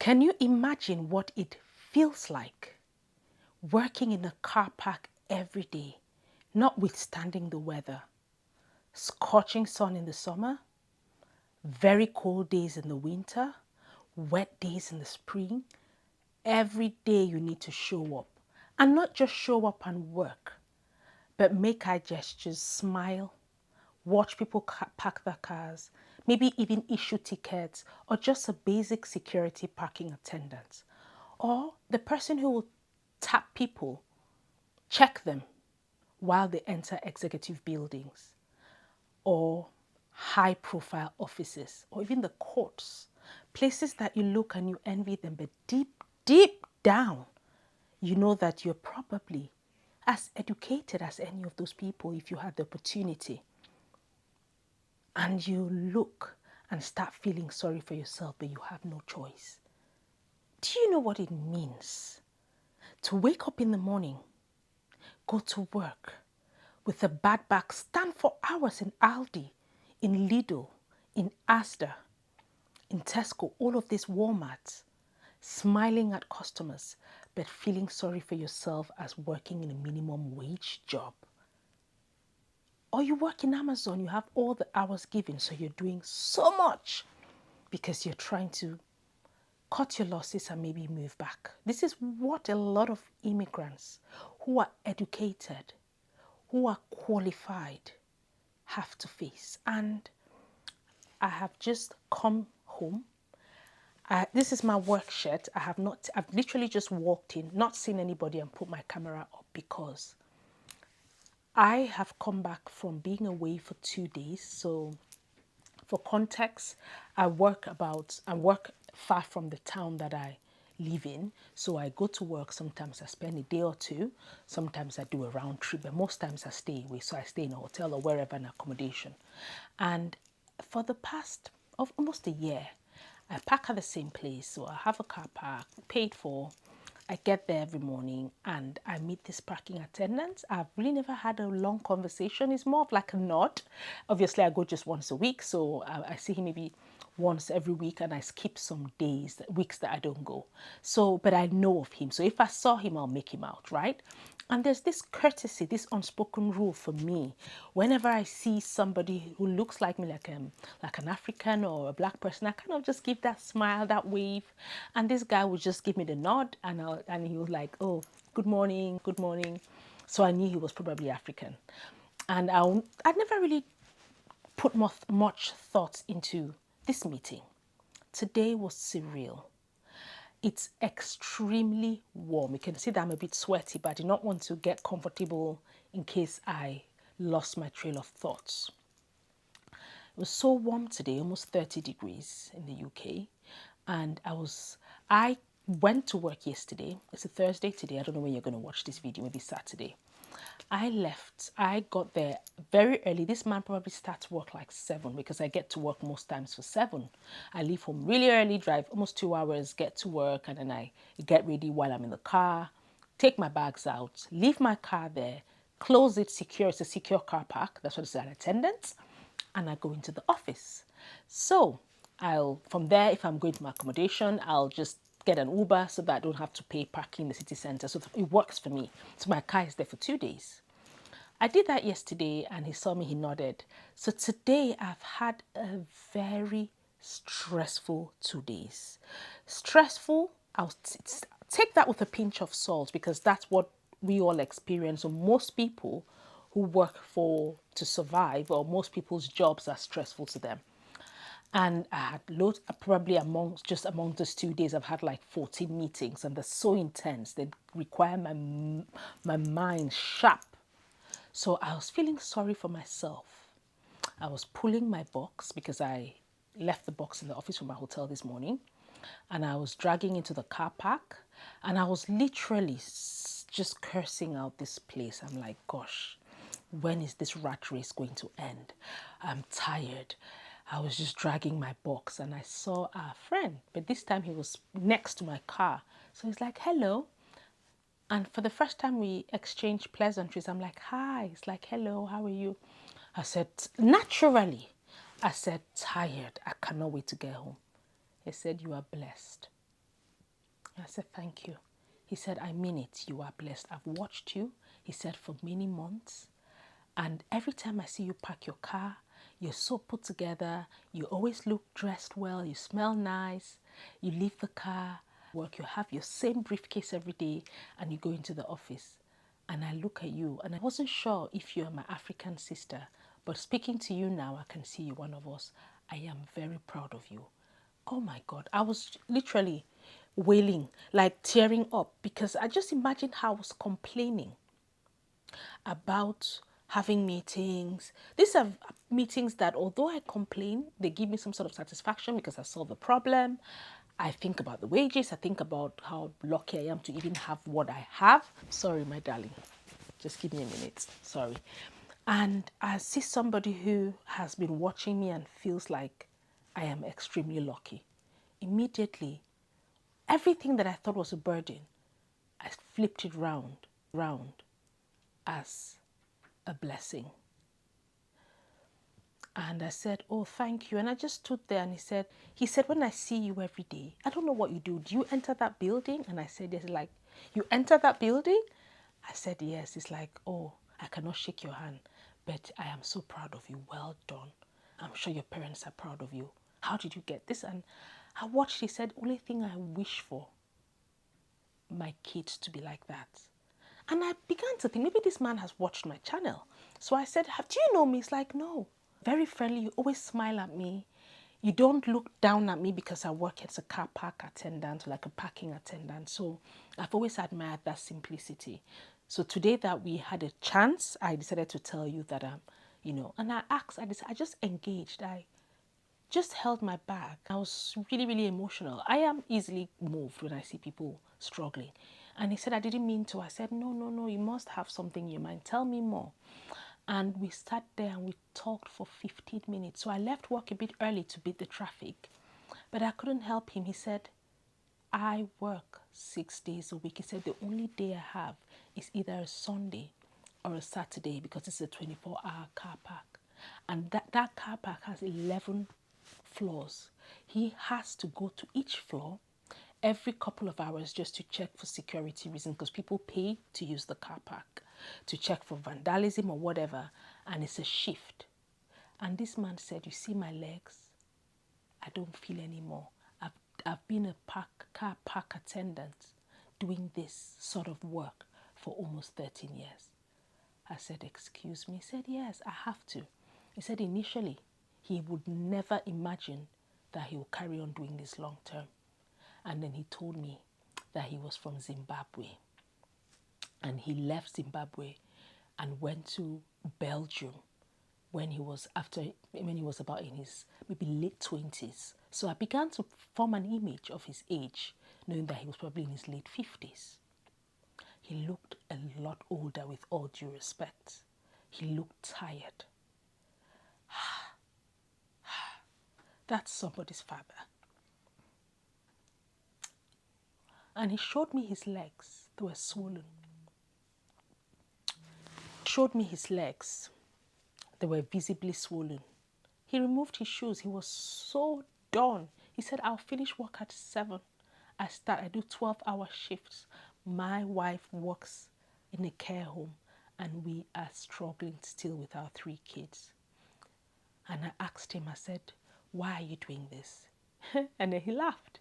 Can you imagine what it feels like working in a car park every day, notwithstanding the weather? Scorching sun in the summer, very cold days in the winter, wet days in the spring. Every day you need to show up. And not just show up and work, but make eye gestures, smile, watch people park their cars, maybe even issue tickets, or just a basic security parking attendant. Or the person who will tap people, check them while they enter executive buildings, or high profile offices, or even the courts, places that you look and you envy them, but deep down, you know that you're probably as educated as any of those people if you had the opportunity. And you look and start feeling sorry for yourself, but you have no choice. Do you know what it means to wake up in the morning, go to work with a bad back, stand for hours in Aldi, in Lidl, in Asda, in Tesco, all of these Walmarts, smiling at customers, but feeling sorry for yourself as working in a minimum wage job? Or you work in Amazon, you have all the hours given, so you're doing so much because you're trying to cut your losses and maybe move back. This is what a lot of immigrants who are educated, who are qualified, have to face. And I have just come home. This is my work shirt. I've literally just walked in, not seen anybody, and put my camera up because I have come back from being away for 2 days. So for context, I work far from the town that I live in. So I go to work. Sometimes I spend a day or two. Sometimes I do a round trip, but most times I stay away. So I stay in a hotel or wherever in accommodation. And for the past of almost a year, I park at the same place. So I have a car park paid for. I get there every morning and I meet this parking attendant. I've really never had a long conversation. It's more of like a nod. Obviously, I go just once a week, so I see him maybe once every week, and I skip some weeks that I don't go. So, but I know of him. So if I saw him, I'll make him out, right? And there's this courtesy, this unspoken rule for me. Whenever I see somebody who looks like me, like an African or a black person, I kind of just give that smile, that wave. And this guy would just give me the nod, and he was like, "Oh, good morning, good morning." So I knew he was probably African. And I never really put much thought into this meeting. Today was surreal. It's extremely warm. You can see that I'm a bit sweaty, but I did not want to get comfortable in case I lost my trail of thoughts. It was so warm today, almost 30 degrees in the UK. And I went to work yesterday. It's a Thursday today. I don't know when you're going to watch this video, maybe Saturday. I got there very early. This man probably starts work like 7 because I get to work most times for 7. I leave home really early, drive almost 2 hours, get to work, and then I get ready while I'm in the car, take my bags out, leave my car there, close it secure. It's a secure car park. That's what it's an attendant. And I go into the office. So from there, if I'm going to my accommodation, I'll just get an Uber so that I don't have to pay parking in the city center. So it works for me. So my car is there for 2 days. I did that yesterday and he saw me, he nodded. So today I've had a very stressful 2 days. Stressful, I'll take that with a pinch of salt because that's what we all experience. So most people who work to survive, or most people's jobs are stressful to them. And I had loads, probably among those 2 days, I've had like 14 meetings, and they're so intense. They require my mind sharp. So I was feeling sorry for myself. I was pulling my box because I left the box in the office from my hotel this morning, and I was dragging into the car park, and I was literally just cursing out this place. I'm like, gosh, when is this rat race going to end? I'm tired. I was just dragging my box and I saw a friend, but this time he was next to my car. So he's like, hello. And for the first time we exchanged pleasantries. I'm like, hi. He's like, hello, how are you? I said, naturally, I said, tired. I cannot wait to get home. He said, you are blessed. I said, thank you. He said, I mean it. You are blessed. I've watched you, he said, for many months. And every time I see you park your car, you're so put together. You always look dressed well. You smell nice. You leave the car, work. You have your same briefcase every day and you go into the office. And I look at you and I wasn't sure if you're my African sister, but speaking to you now, I can see you one of us. I am very proud of you. Oh my God, I was literally wailing, like tearing up, because I just imagined how I was complaining about having meetings. These are meetings that, although I complain, they give me some sort of satisfaction because I solve the problem. I think about the wages. I think about how lucky I am to even have what I have. Sorry, my darling. Just give me a minute. Sorry. And I see somebody who has been watching me and feels like I am extremely lucky. Immediately, everything that I thought was a burden, I flipped it round as a blessing. And I said, oh, thank you. And I just stood there and he said, when I see you every day, I don't know what you do. Do you enter that building? And I said, yes. Like, you enter that building? I said, yes. It's like, oh, I cannot shake your hand, but I am so proud of you. Well done. I'm sure your parents are proud of you. How did you get this? And I watched, he said, only thing I wish for my kids to be like that. And I began to think, maybe this man has watched my channel. So I said, do you know me? He's like, no. Very friendly. You always smile at me. You don't look down at me because I work as a car park attendant, like a parking attendant. So I've always admired that simplicity. So today that we had a chance, I decided to tell you that and I asked, I just engaged. I just held my back. I was really, really emotional. I am easily moved when I see people struggling. And he said, I didn't mean to. I said, no, no, no, you must have something in your mind. Tell me more. And we sat there and we talked for 15 minutes. So I left work a bit early to beat the traffic. But I couldn't help him. He said, I work 6 days a week. He said, the only day I have is either a Sunday or a Saturday because it's a 24-hour car park. And that car park has 11 floors. He has to go to each floor every couple of hours just to check for security reasons because people pay to use the car park, to check for vandalism or whatever, and it's a shift. And this man said, you see my legs? I don't feel anymore. I've been a car park attendant doing this sort of work for almost 13 years. I said, excuse me? He said, yes, I have to. He said initially he would never imagine that he would carry on doing this long term. And then he told me that he was from Zimbabwe. And he left Zimbabwe and went to Belgium when he was about in his maybe late 20s. So I began to form an image of his age, knowing that he was probably in his late 50s. He looked a lot older, with all due respect. He looked tired. That's somebody's father. And he showed me his legs. They were swollen. Showed me his legs. They were visibly swollen. He removed his shoes. He was so done. He said, I'll finish work at 7. I do 12-hour shifts. My wife works in a care home and we are struggling still with our 3 kids. And I asked him, I said, why are you doing this? And then he laughed.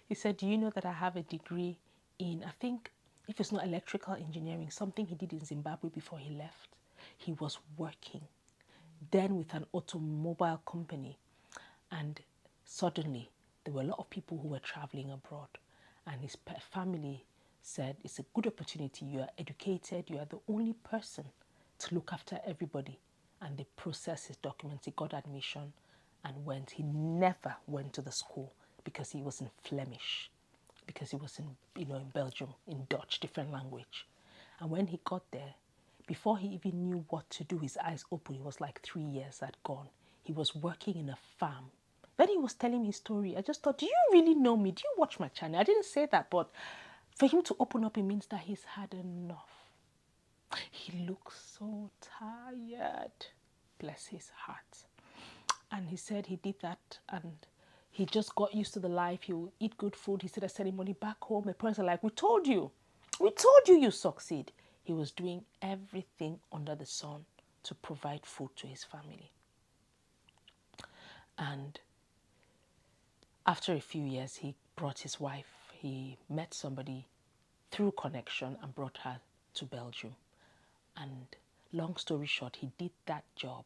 He said, do you know that I have a degree in, I think, if it's not electrical engineering, something he did in Zimbabwe before he left. He was working then with an automobile company. And suddenly, there were a lot of people who were traveling abroad. And his family said, it's a good opportunity. You are educated. You are the only person to look after everybody. And they processed his documents. He got admission and went. He never went to the school because he was in Flemish, because he was in Belgium, in Dutch, different language. And when he got there, before he even knew what to do, his eyes opened. It was like 3 years had gone. He was working in a farm. Then he was telling me his story. I just thought, do you really know me? Do you watch my channel? I didn't say that, but for him to open up, it means that he's had enough. He looks so tired. Bless his heart. And he said he did that and He just got used to the life. He will eat good food. He started sending money back home. My parents are like, we told you. We told you you succeed. He was doing everything under the sun to provide food to his family. And after a few years, he brought his wife. He met somebody through connection and brought her to Belgium. And long story short, he did that job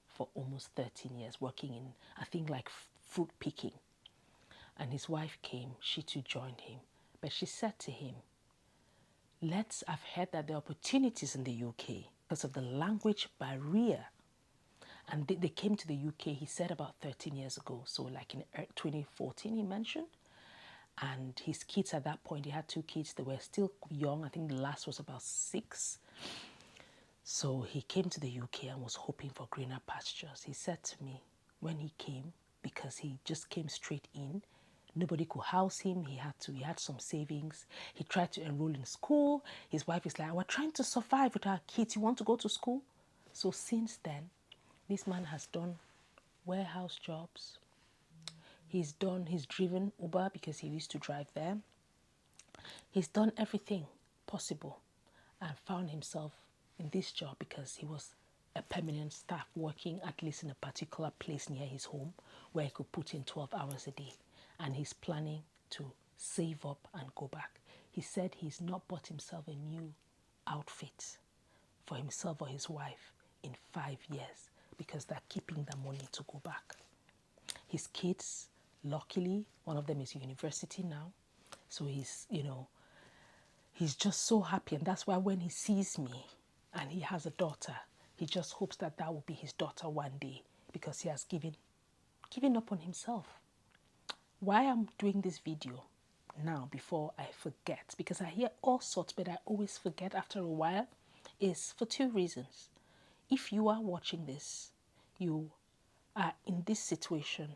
for almost 13 years, working in, I think, like fruit picking. And his wife came, she too joined him. But she said to him, I've heard that there are opportunities in the UK because of the language barrier. And they came to the UK, he said, about 13 years ago. So like in 2014, he mentioned. And his kids at that point, he had 2 kids. They were still young. I think the last was about 6. So he came to the UK and was hoping for greener pastures. He said to me when he came, because he just came straight in, nobody could house him. He had some savings. He tried to enroll in school. His wife is like, we're trying to survive with our kids. You want to go to school? So since then, this man has done warehouse jobs. He's driven Uber because he used to drive there. He's done everything possible and found himself in this job because he was a permanent staff working at least in a particular place near his home where he could put in 12 hours a day. And he's planning to save up and go back. He said he's not bought himself a new outfit for himself or his wife in 5 years because they're keeping the money to go back. His kids, luckily, one of them is university now. So he's just so happy. And that's why when he sees me and he has a daughter, he just hopes that will be his daughter one day because he has given up on himself. Why I'm doing this video now before I forget, because I hear all sorts, but I always forget after a while, is for 2 reasons. If you are watching this, you are in this situation,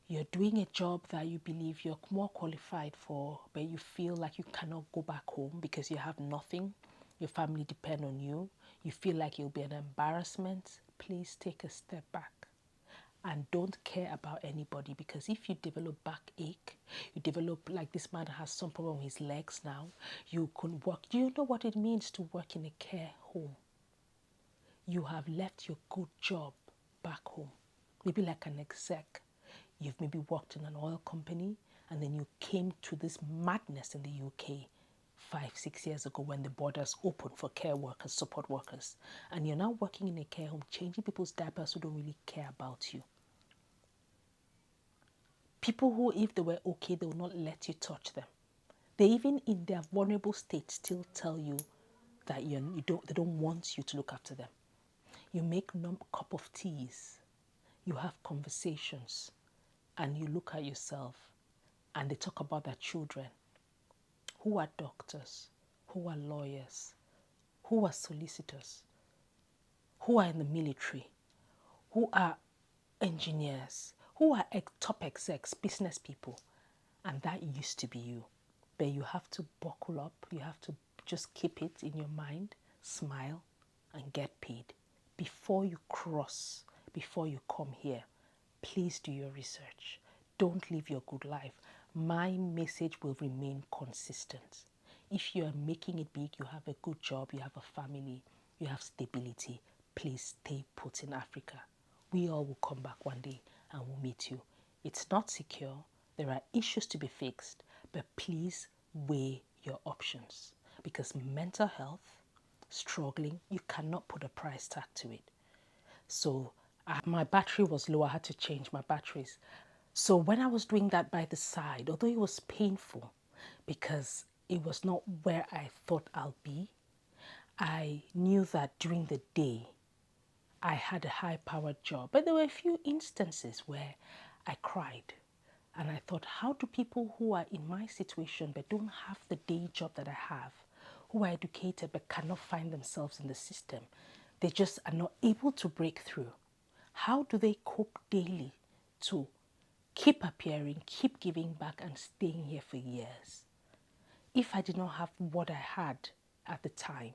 you're doing a job that you believe you're more qualified for, but you feel like you cannot go back home because you have nothing, your family depend on you, you feel like you'll be an embarrassment, please take a step back and don't care about anybody, because if you develop backache, you develop, like this man has some problem with his legs now, you can work. Do you know what it means to work in a care home? You have left your good job back home, maybe like an exec. You've maybe worked in an oil company and then you came to this madness in the UK 5-6 years ago when the borders opened for care workers, support workers, and you're now working in a care home, changing people's diapers who don't really care about you. People who, if they were okay, they will not let you touch them. They even in their vulnerable state still tell you that they don't want you to look after them. You make cup of teas, you have conversations, and you look at yourself and they talk about their children who are doctors, who are lawyers, who are solicitors, who are in the military, who are engineers, who are top execs, business people. And that used to be you. But you have to buckle up. You have to just keep it in your mind, smile, and get paid. Before you come here, please do your research. Don't live your good life. My message will remain consistent. If you are making it big, you have a good job, you have a family, you have stability, please stay put in Africa. We all will come back one day and we'll meet you. It's not secure. There are issues to be fixed, but please weigh your options, because mental health, struggling, you cannot put a price tag to it. So my battery was low. I had to change my batteries. So when I was doing that by the side, although it was painful because it was not where I thought I'll be, I knew that during the day I had a high-powered job. But there were a few instances where I cried. And I thought, how do people who are in my situation but don't have the day job that I have, who are educated but cannot find themselves in the system, they just are not able to break through. How do they cope daily to keep appearing, keep giving back and staying here for years? If I did not have what I had at the time,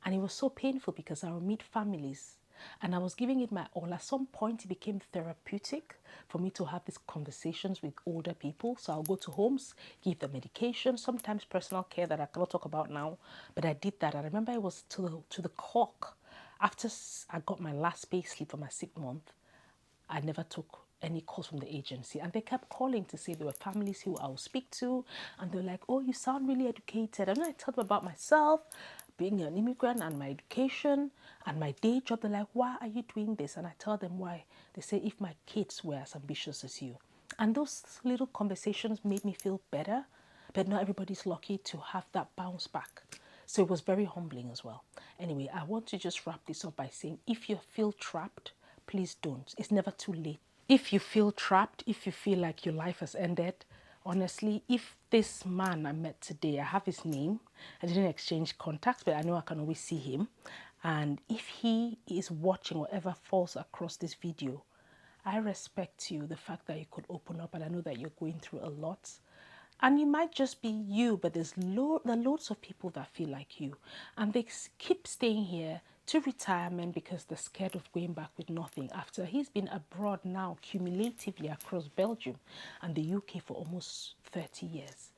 and it was so painful because I would meet families And I was giving it my all. At some point, it became therapeutic for me to have these conversations with older people. So I'll go to homes, give them medication, sometimes personal care that I cannot talk about now. But I did that. I remember it was to the clock. After I got my last pay slip for my 6th month, I never took any calls from the agency, and they kept calling to say there were families who I would speak to, and they're like, "Oh, you sound really educated." And then I told them about myself, being an immigrant, and my education and my day job. They're like, "Why are you doing this?" And I tell them why. They say, "If my kids were as ambitious as you." And those little conversations made me feel better, but not everybody's lucky to have that bounce back. So it was very humbling as well. Anyway, I want to just wrap this up by saying, if you feel trapped, please don't. It's never too late. If you feel trapped, if you feel like your life has ended, honestly, if this man I met today, I have his name, I didn't exchange contacts, but I know I can always see him. And if he is watching whatever falls across this video, I respect you, the fact that you could open up, and I know that you're going through a lot. And you might just be you, but there are loads of people that feel like you. And they keep staying here to retirement because they're scared of going back with nothing after he's been abroad now cumulatively across Belgium and the UK for almost 30 years.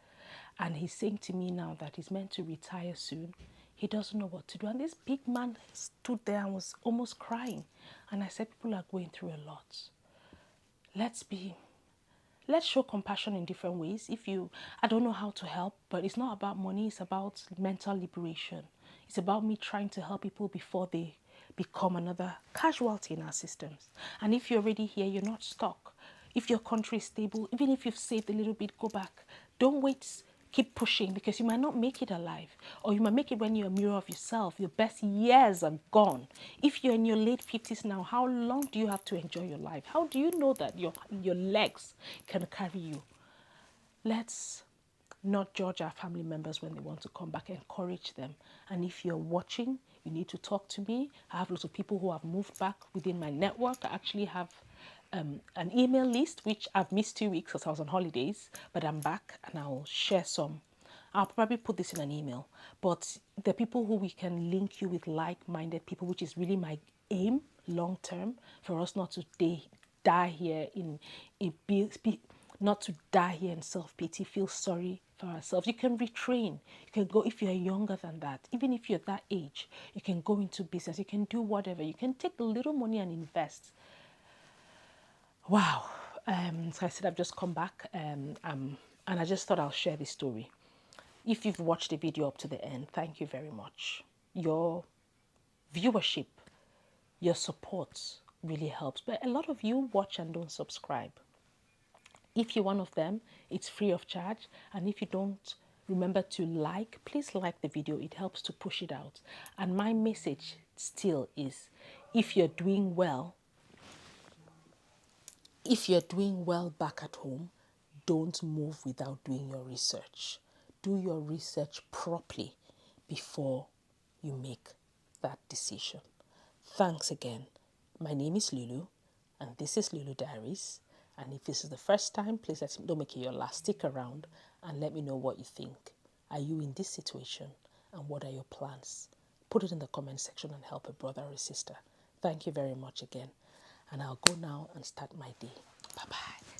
And he's saying to me now that he's meant to retire soon. He doesn't know what to do. And this big man stood there and was almost crying. And I said, people are going through a lot. Let's show compassion in different ways. I don't know how to help, but it's not about money. It's about mental liberation. It's about me trying to help people before they become another casualty in our systems. And if you're already here, you're not stuck. If your country is stable, even if you've saved a little bit, go back. Don't wait. Keep pushing, because you might not make it alive, or you might make it when you're a mirror of yourself. Your best years are gone. If you're in your late 50s now, how long do you have to enjoy your life? How do you know that your legs can carry you? Let's not judge our family members when they want to come back. Encourage them. And if you're watching, you need to talk to me. I have lots of people who have moved back within my network. I actually have an email list, which I've missed 2 weeks because I was on holidays, but I'm back and I'll share some. I'll probably put this in an email, but the people who we can link you with like-minded people, which is really my aim long term, for us not to die here not to die here in self-pity, feel sorry for ourselves. You can retrain. You can go, if you're younger than that, even if you're that age, you can go into business. You can do whatever. You can take a little money and invest. Wow. So I said I've just come back and I just thought I'll share this story. If you've watched the video up to the end, thank you very much. Your viewership, your support really helps. But a lot of you watch and don't subscribe. If you're one of them, it's free of charge. And if you don't remember to like, please like the video. It helps to push it out. And my message still is, if you're doing well back at home, don't move without doing your research. Do your research properly before you make that decision. Thanks again. My name is Lulu, and this is Lulu Diaries. And if this is the first time, please don't make it your last. Stick around and let me know what you think. Are you in this situation, and what are your plans? Put it in the comment section and help a brother or a sister. Thank you very much again. And I'll go now and start my day. Bye-bye.